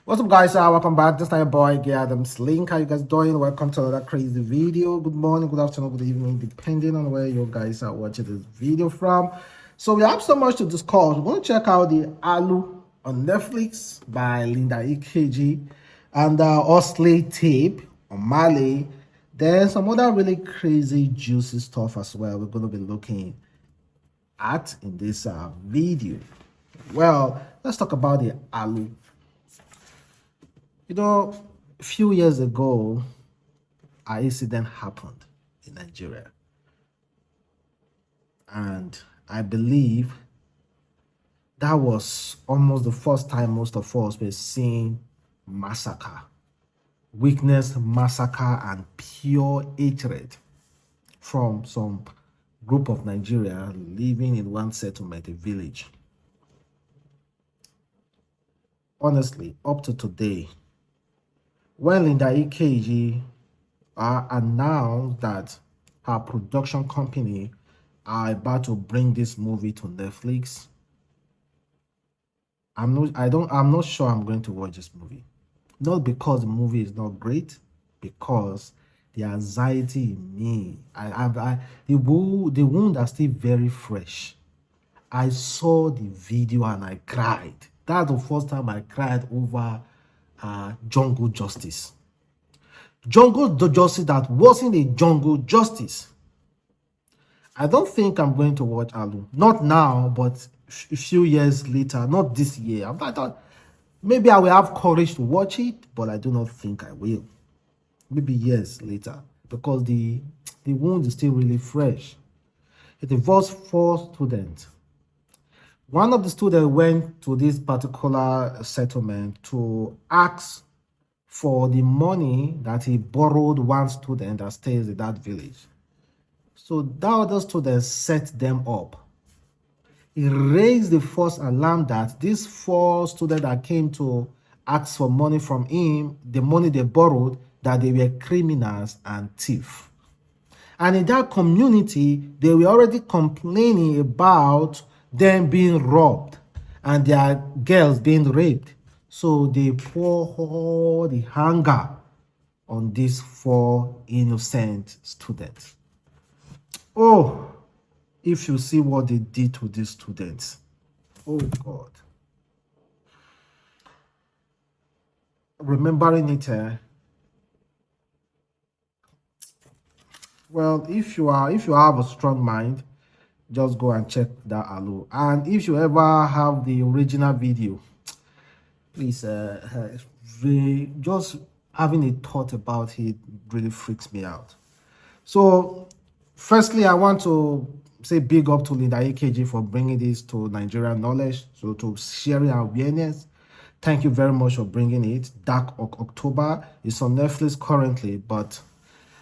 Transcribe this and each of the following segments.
What's up, guys? Welcome back. This time, your boy Adamslink. How you guys doing? Welcome to another crazy video. Good morning, good afternoon, good evening, depending on where you guys are watching this video from. So we have so much to discuss. We're going to check out the Aluu on Netflix by Ikeji and Oxlade tape on Omahlay. Then some other really crazy, juicy stuff as well. We're going to be looking at in this video. Well, let's talk about the Aluu. You know, a few years ago, an incident happened in Nigeria. And I believe that was almost the first time most of us were seeing massacre, weakness, massacre, and pure hatred from some group of Nigeria living in one settlement, a village. Honestly, up to today, when Ikeji announced that her production company are about to bring this movie to Netflix, I'm not sure I'm going to watch this movie. Not because the movie is not great, because the anxiety in me, the wound are still very fresh. I saw the video and I cried. That's the first time I cried over jungle justice. Jungle justice that wasn't a jungle justice. I don't think I'm going to watch Aluu. Not now, but a few years later. Not this year. I thought maybe I will have courage to watch it, but I do not think I will. Maybe years later, because the wound is still really fresh. It involves 4 students. One of the students went to this particular settlement to ask for the money that he borrowed one student that stays in that village. So that other student set them up. He raised the false alarm that these 4 students that came to ask for money from him, the money they borrowed, that they were criminals and thieves. And in that community, they were already complaining about them being robbed and their girls being raped. So they pour all the anger on these 4 innocent students. Oh, if you see what they did to these students. Oh God. Remembering it, well, if you have a strong mind, just go and check that Aluu. And if you ever have the original video, please, just having a thought about it really freaks me out. So, firstly, I want to say big up to Ikeji for bringing this to Nigerian knowledge, so to sharing awareness. Thank you very much for bringing it. Dark October is on Netflix currently, but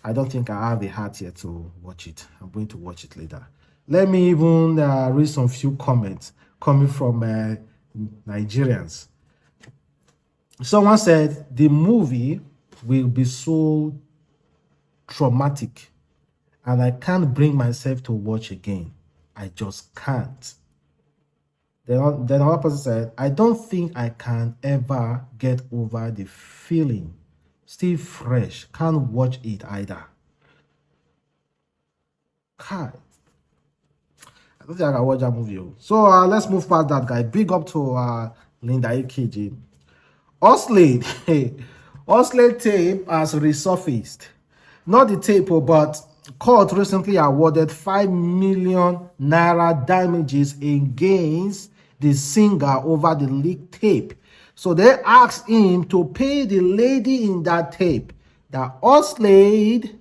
I don't think I have the heart yet to watch it. I'm going to watch it later. Let me even read some few comments coming from Nigerians. Someone said the movie will be so traumatic and I can't bring myself to watch again. I just can't. Then another person said, I don't think I can ever get over the feeling. Still fresh. Can't watch it either. God. I don't think I can watch that movie. So let's move past that guy. Big up to Ikeji. Oxlade. Oxlade tape has resurfaced. Not the tape, but court recently awarded 5 million naira damages against the singer over the leaked tape. So they asked him to pay the lady in that tape. That Oxlade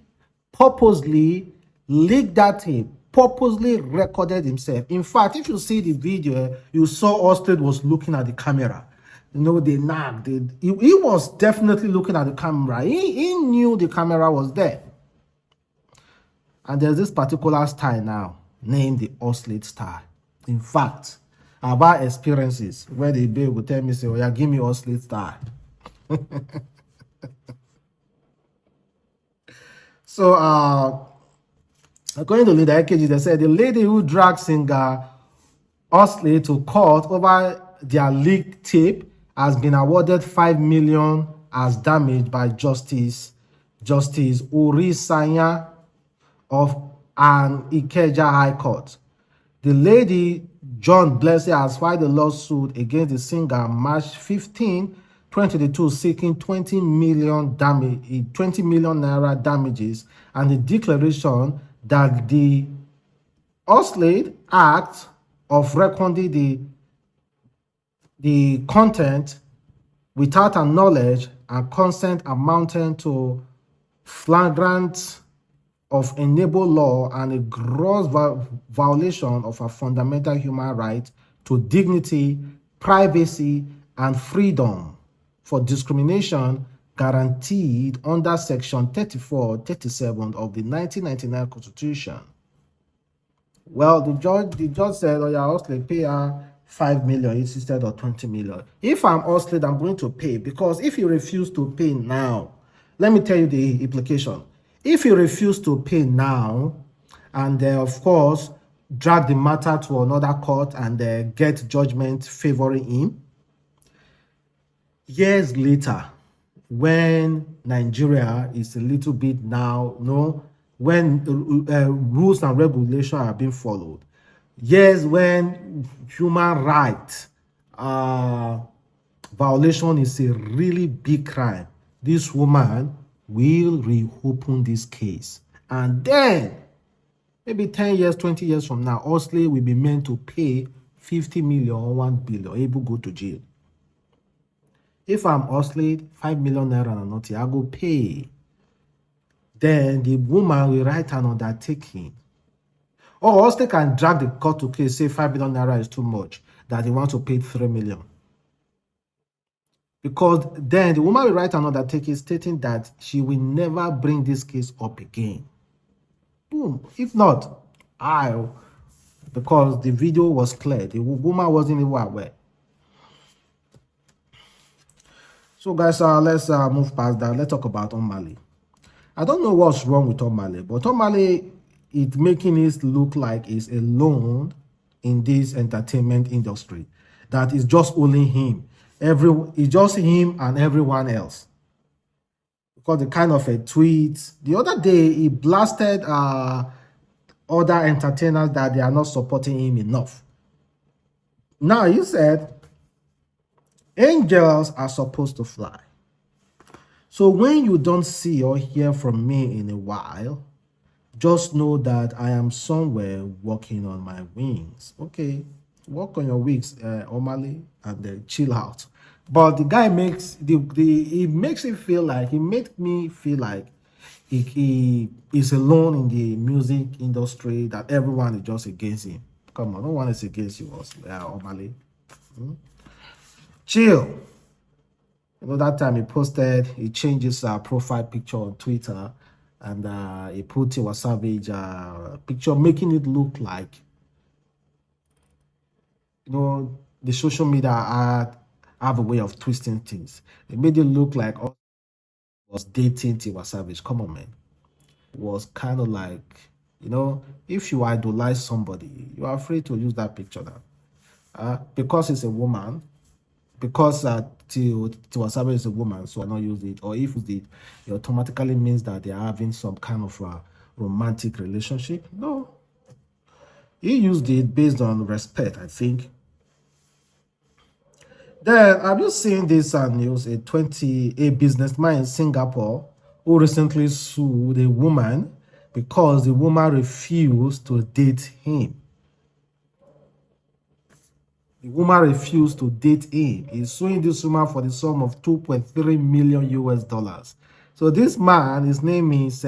purposely leaked that tape, purposely recorded himself. In fact, if you see the video, you saw Oxlade was looking at the camera. You know, they nagged. He was definitely looking at the camera. He knew the camera was there. And there's this particular style now named the Oxlade style. In fact, about experiences where the babe will tell me, say, oh yeah, give me Oxlade style. So According to Leader Ikeji, they said the lady who dragged singer Oxlade to court over their leaked tape has been awarded 5 million as damage by Justice Orisanya of an Ikeja High Court. The lady John Blessey has filed a lawsuit against the singer March 15, 2022, seeking 20 million naira damages and the declaration that the Oxlade Act of recording the content without a knowledge and consent amounting to flagrant of enable law and a gross violation of a fundamental human right to dignity, privacy, and freedom for discrimination guaranteed under Section 34, 37 of the 1999 Constitution. Well, the judge said, oh yeah, Oxlade, pay her 5 million instead of 20 million. If I'm Oxlade, I'm going to pay, because if you refuse to pay now, let me tell you the implication. If you refuse to pay now, and of course, drag the matter to another court and get judgment favoring him, years later, when Nigeria is a little bit now, when rules and regulations are being followed, yes, when human rights violation is a really big crime, this woman will reopen this case. And then, maybe 10 years, 20 years from now, Oxlade will be meant to pay 50 million or 1 billion, able go to jail. If I'm Oxlade, 5 million naira and not, I go pay. Then the woman will write an undertaking. Or Oxlade can drag the court to case, say 5 million naira is too much, that they want to pay 3 million. Because then the woman will write an undertaking stating that she will never bring this case up again. Boom. If not, because the video was clear, the woman wasn't even aware. So guys, let's move past that. Let's talk about Omahlay. I don't know what's wrong with Omahlay, but Omahlay is making it look like he's alone in this entertainment industry. That is just only him. It's just him and everyone else. Because the kind of a tweet the other day, he blasted other entertainers that they are not supporting him enough. Now he said, angels are supposed to fly. So when you don't see or hear from me in a while, just know that I am somewhere working on my wings. Okay, work on your wings, Omahlay, and then chill out. But the guy makes he makes it feel like, he made me feel like he is alone in the music industry, that everyone is just against him. Come on, no one is against you, Omahlay. Chill. You know, that time he changed his profile picture on Twitter, and he put Tiwa Savage picture, making it look like, the social media have a way of twisting things. It made it look like was dating Tiwa Savage. Come on, man. It was kind of like, if you idolize somebody, you are afraid to use that picture now. Because it's a woman, because Tiwa Savage is a woman, so I not use it. Or if it automatically means that they are having some kind of romantic relationship. No. He used it based on respect, I think. Then have you seen this news? A businessman in Singapore who recently sued a woman because the woman refused to date him. The woman refused to date him. He's suing this woman for the sum of 2.3 million US dollars. So this man, his name is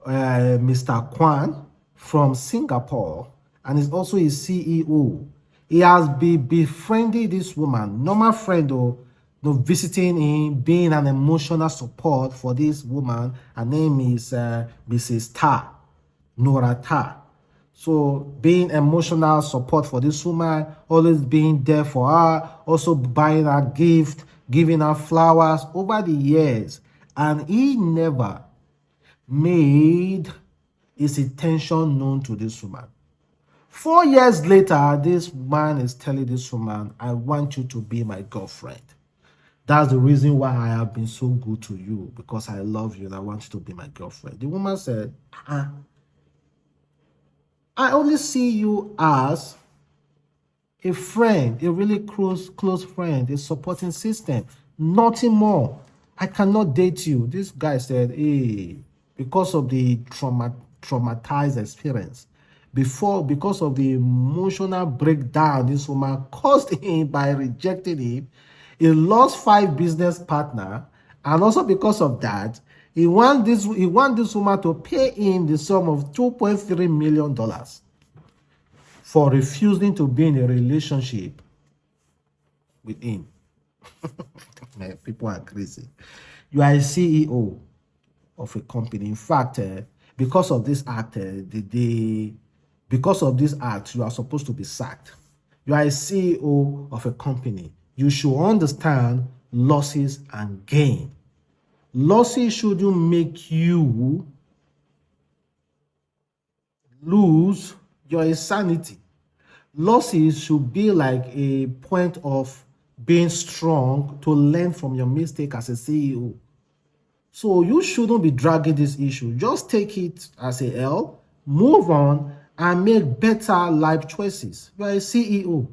Mr. Kwan from Singapore, and he's also his CEO. He has been befriending this woman, normal friend, visiting him, being an emotional support for this woman. Her name is Mrs. Ta, Nora Ta. So being emotional support for this woman, always being there for her, also buying her gift, giving her flowers over the years. And he never made is intention known to this woman. 4 years later, this man is telling this woman, I want you to be my girlfriend. That's the reason why I have been so good to you, because I love you and I want you to be my girlfriend. The woman said, I only see you as a friend, a really close friend, a supporting system, nothing more. I cannot date you. This guy said, hey, because of the traumatized experience, because of the emotional breakdown this woman caused him by rejecting him, he lost 5 business partners, and also because of that, he want this woman to pay him the sum of $2.3 million for refusing to be in a relationship with him. Man, people are crazy. You are a CEO of a company. In fact, because of this act, because of this act, you are supposed to be sacked. You are a CEO of a company. You should understand losses and gain. Losses shouldn't make you lose your sanity. Losses should be like a point of being strong to learn from your mistake as a CEO. So you shouldn't be dragging this issue. Just take it as a L, move on, and make better life choices. You are a CEO.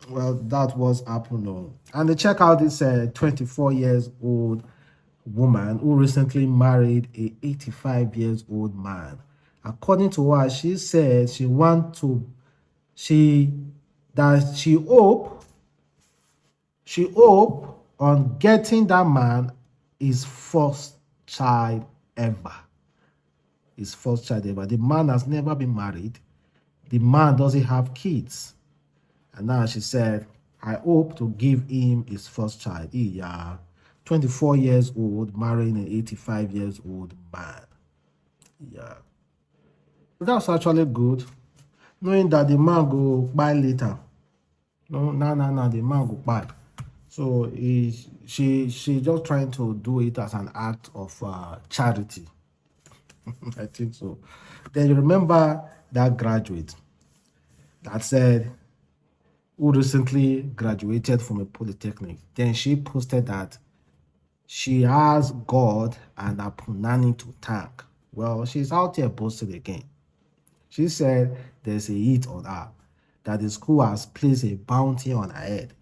Well, that was Apple. And check out this 24 years old woman who recently married a 85 years old man. According to her, she said she hope on getting that man his first child ever. His first child ever. The man has never been married. The man doesn't have kids. And now she said, I hope to give him his first child. 24 years old, marrying an 85 years old man. Yeah. That's actually good. Knowing that the man go buy later. No, the man go buy. So she just trying to do it as an act of charity. I think so. Then you remember that graduate that said, who recently graduated from a polytechnic. Then she posted that she has God and a punani to thank. Well, she's out here boasting again. She said there's a hit on her, that the school has placed a bounty on her head.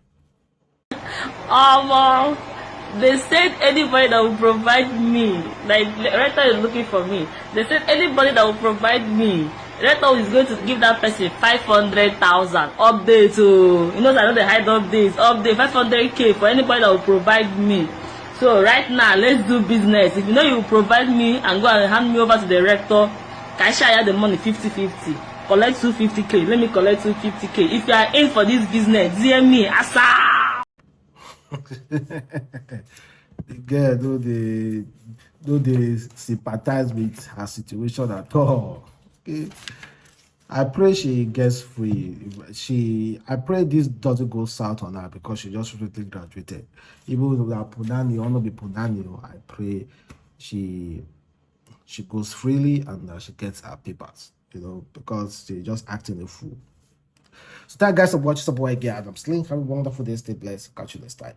They said anybody that will provide me, like right now is looking for me. They said anybody that will provide me, right now is going to give that person 500,000 update. You know, I know the hide updates, update 500K for anybody that will provide me. So right now, let's do business. If you know you will provide me and go and hand me over to the rector, can I share the money 50-50? Collect 250K. Let me collect 250K. If you are in for this business, DM me. Asa. The girl, though they sympathize with her situation at all. Okay. I pray she gets free. I pray this doesn't go south on her because she just recently graduated. Even with her punani or not be punani, I pray she goes freely and she gets her papers, because she's just acting a fool. So that, guys, for watching. Some boy, Adamslink. Have a wonderful day. Stay blessed. Catch you next time.